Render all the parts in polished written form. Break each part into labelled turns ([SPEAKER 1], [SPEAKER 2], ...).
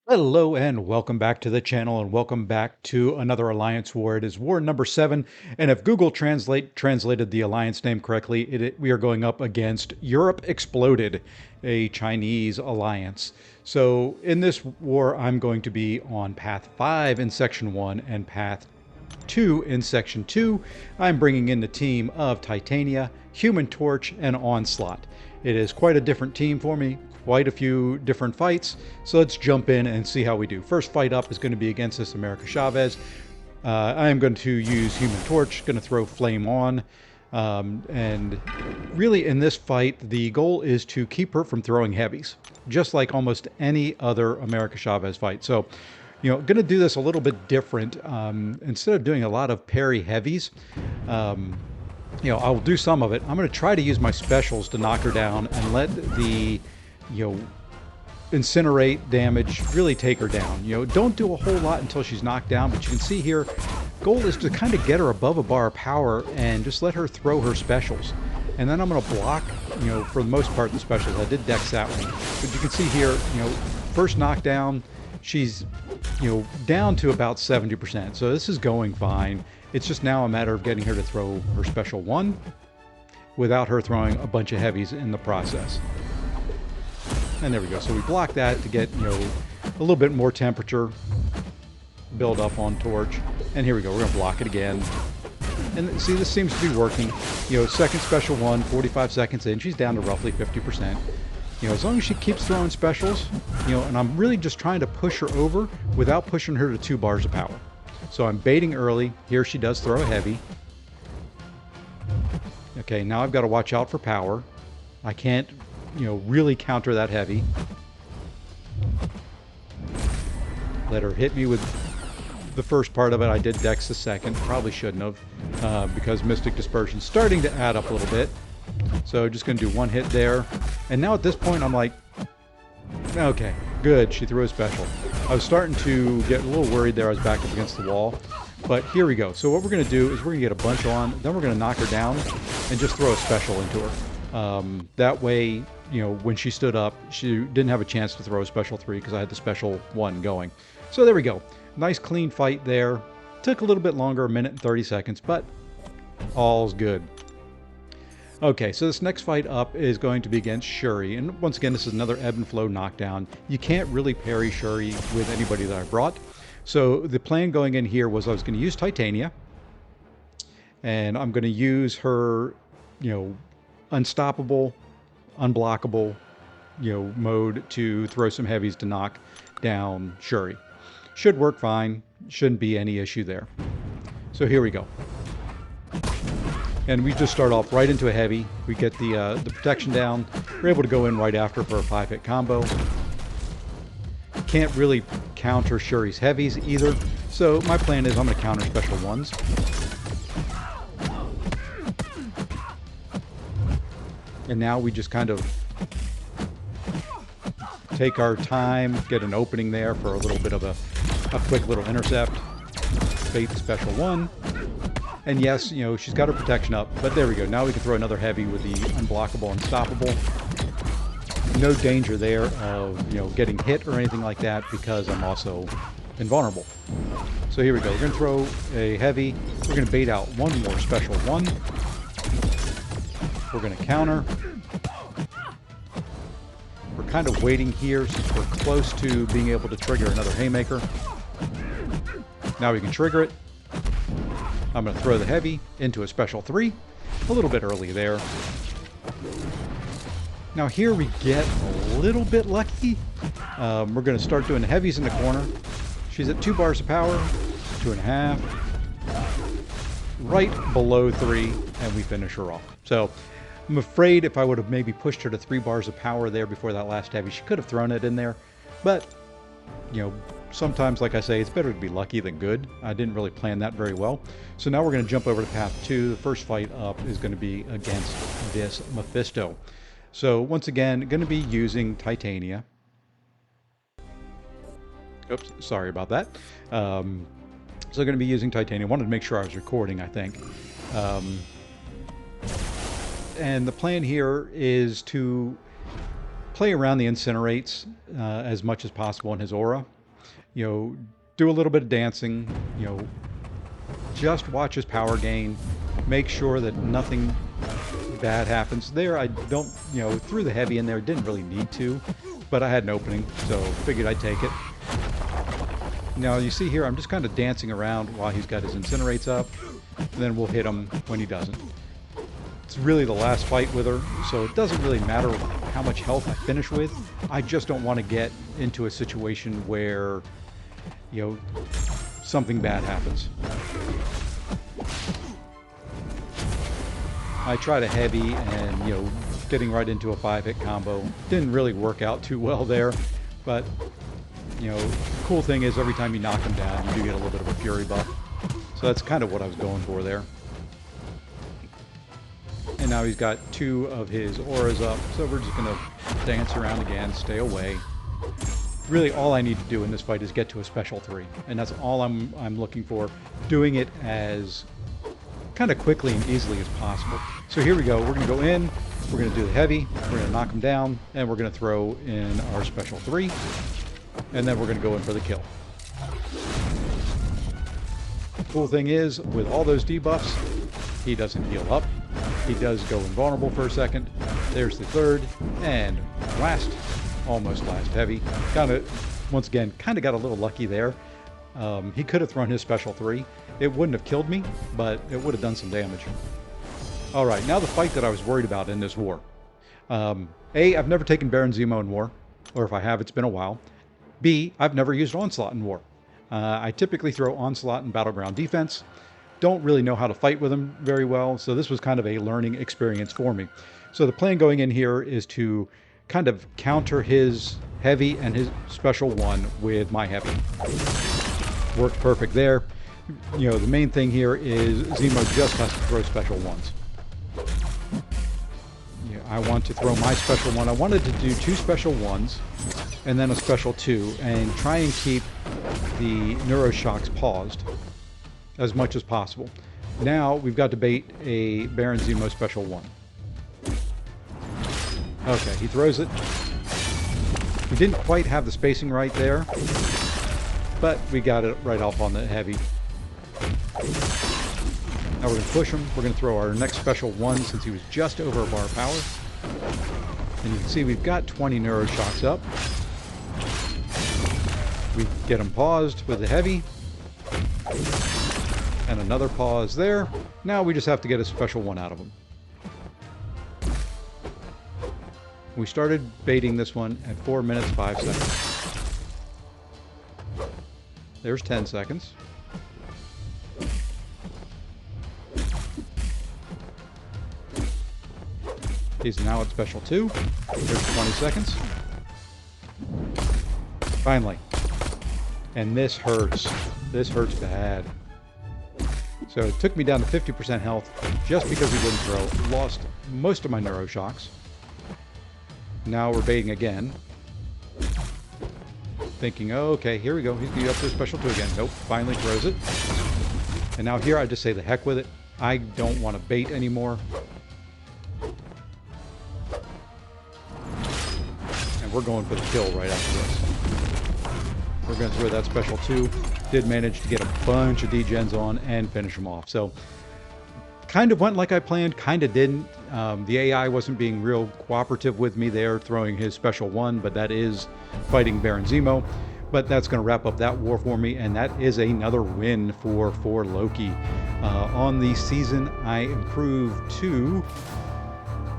[SPEAKER 1] Hello and welcome back to the channel and welcome back to another Alliance War. It is War number 7, and if Google translated the Alliance name correctly, we are going up against Europe Exploded, a Chinese alliance. So in this war, I'm going to be on Path 5 in Section 1 and Path 2 in Section 2. I'm bringing in the team of Titania, Human Torch, and Onslaught. It is quite a different team for me, quite a few different fights. So let's jump in and see how we do. First fight up is going to be against this America Chavez. I am going to use Human Torch, going to throw Flame on. And really in this fight, the goal is to keep her from throwing heavies, just like almost any other America Chavez fight. So, going to do this a little bit different. Instead of doing a lot of parry heavies, I'll do some of it. I'm going to try to use my specials to knock her down and let the, incinerate damage really take her down. Don't do a whole lot until she's knocked down, but you can see here, goal is to kind of get her above a bar of power and just let her throw her specials. And then I'm going to block, for the most part, the specials. I did dex that one. But you can see here, first knockdown, she's, down to about 70%. So this is going fine. It's just now a matter of getting her to throw her special one without her throwing a bunch of heavies in the process. And there we go. So we block that to get, a little bit more temperature build up on Torch. And here we go. We're going to block it again. And see, this seems to be working. Second special one, 45 seconds in, she's down to roughly 50%. As long as she keeps throwing specials, and I'm really just trying to push her over without pushing her to 2 bars of power. So I'm baiting early. Here she does throw a heavy. Okay, now I've got to watch out for power. I can't, really counter that heavy. Let her hit me with the first part of it. I did dex the second. Probably shouldn't have, because Mystic Dispersion's starting to add up a little bit. So just going to do one hit there. And now at this point, I'm like, okay, good. She threw a special. I was starting to get a little worried there. I was back up against the wall. But here we go. So what we're going to do is we're going to get a bunch on. Then we're going to knock her down and just throw a special into her. That way, when she stood up, she didn't have a chance to throw a special 3 because I had the special 1 going. So there we go. Nice clean fight there. Took a little bit longer, 1 minute and 30 seconds, but all's good. Okay, so this next fight up is going to be against Shuri. And once again, this is another ebb and flow knockdown. You can't really parry Shuri with anybody that I brought. So the plan going in here was I was going to use Titania. And I'm going to use her, unstoppable, unblockable, mode to throw some heavies to knock down Shuri. Should work fine. Shouldn't be any issue there. So here we go. And we just start off right into a heavy. We get the protection down. We're able to go in right after for a 5-hit combo. Can't really counter Shuri's heavies either. So my plan is I'm going to counter special ones. And now we just kind of take our time, get an opening there for a little bit of a quick little intercept. Bait the special one. And yes, she's got her protection up, but there we go. Now we can throw another heavy with the unblockable, unstoppable. No danger there of, getting hit or anything like that because I'm also invulnerable. So here we go. We're going to throw a heavy. We're going to bait out one more special one. We're going to counter. We're kind of waiting here since we're close to being able to trigger another haymaker. Now we can trigger it. I'm going to throw the heavy into a special 3. A little bit early there. Now here we get a little bit lucky. We're going to start doing the heavies in the corner. She's at 2 bars of power. 2.5. Right below 3. And we finish her off. So I'm afraid if I would have maybe pushed her to 3 bars of power there before that last heavy, she could have thrown it in there. But, sometimes, like I say, it's better to be lucky than good. I didn't really plan that very well. So now we're going to jump over to Path 2. The first fight up is going to be against this Mephisto. So once again, going to be using Titania. Oops, sorry about that. So going to be using Titania. Wanted to make sure I was recording, I think. And the plan here is to play around the incinerates as much as possible in his aura. You know, do a little bit of dancing, you know, just watch his power gain, make sure that nothing bad happens. There, I don't, you know, threw the heavy in there, didn't really need to, but I had an opening, so figured I'd take it. Now, you see here, I'm just kind of dancing around while he's got his incinerates up, and then we'll hit him when he doesn't. It's really the last fight with her, so it doesn't really matter how much health I finish with. I just don't want to get into a situation where, you know, something bad happens. I tried a heavy and, you know, getting right into a 5-hit combo. Didn't really work out too well there, but, you know, the cool thing is every time you knock him down, you do get a little bit of a fury buff. So that's kind of what I was going for there. And now he's got 2 of his auras up, so we're just going to dance around again, stay away. Really, all I need to do in this fight is get to a special 3, and that's all I'm looking for. Doing it as kind of quickly and easily as possible. So here we go. We're going to go in, we're going to do the heavy, we're going to knock him down, and we're going to throw in our special 3, and then we're going to go in for the kill. Cool thing is, with all those debuffs, he doesn't heal up. He does go invulnerable for a second. There's the 3rd, and last, almost last heavy. Kind of, once again, kind of got a little lucky there. He could have thrown his special 3. It wouldn't have killed me, but it would have done some damage. All right, now the fight that I was worried about in this war. A, I've never taken Baron Zemo in war, or if I have, it's been a while. B, I've never used Onslaught in war. I typically throw Onslaught in Battleground defense. Don't really know how to fight with him very well, so this was kind of a learning experience for me. So the plan going in here is to kind of counter his heavy and his special 1 with my heavy. Worked perfect there. You know, the main thing here is Zemo just has to throw special 1s. Yeah, I want to throw my special 1. I wanted to do 2 special 1s and then a special 2 and try and keep the neuroshocks paused as much as possible. Now we've got to bait a Baron Zemo special 1. Okay, he throws it. We didn't quite have the spacing right there, but we got it right off on the heavy. Now we're going to push him. We're going to throw our next special 1 since he was just over a bar of power. And you can see we've got 20 neuroshocks up. We get him paused with the heavy. And another pause there. Now we just have to get a special 1 out of him. We started baiting this one at 4 minutes 5 seconds. There's 10 seconds. He's now at special 2. There's 20 seconds. Finally. And this hurts. This hurts bad. So it took me down to 50% health just because he wouldn't throw. Lost most of my neuroshocks. Now we're baiting again. Thinking, oh, okay, here we go. He's going to go up to a special 2 again. Nope, finally throws it. And now here I just say the heck with it. I don't want to bait anymore. And we're going for the kill right after this. We're going to throw that special 2. Did manage to get a bunch of degens on and finish them off. So kind of went like I planned, kind of didn't. The AI wasn't being real cooperative with me there, throwing his special 1, but that is fighting Baron Zemo. But that's going to wrap up that war for me, and that is another win for Loki. On the season, I improved to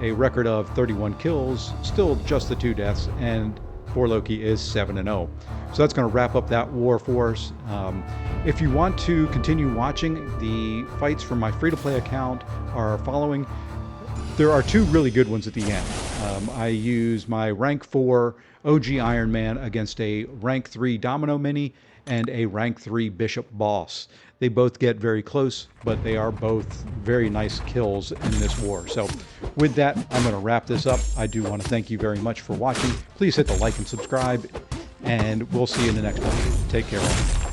[SPEAKER 1] a record of 31 kills, still just the 2 deaths, and Loki is 7-0. So that's going to wrap up that war for us. If you want to continue watching, the fights from my free-to-play account are following. There are 2 really good ones at the end. I use my rank 4 OG Ironman against a rank 3 Domino Mini and a rank 3 Bishop Boss. They both get very close, but they are both very nice kills in this war. So with that, I'm going to wrap this up. I do want to thank you very much for watching. Please hit the like and subscribe, and we'll see you in the next one. Take care all.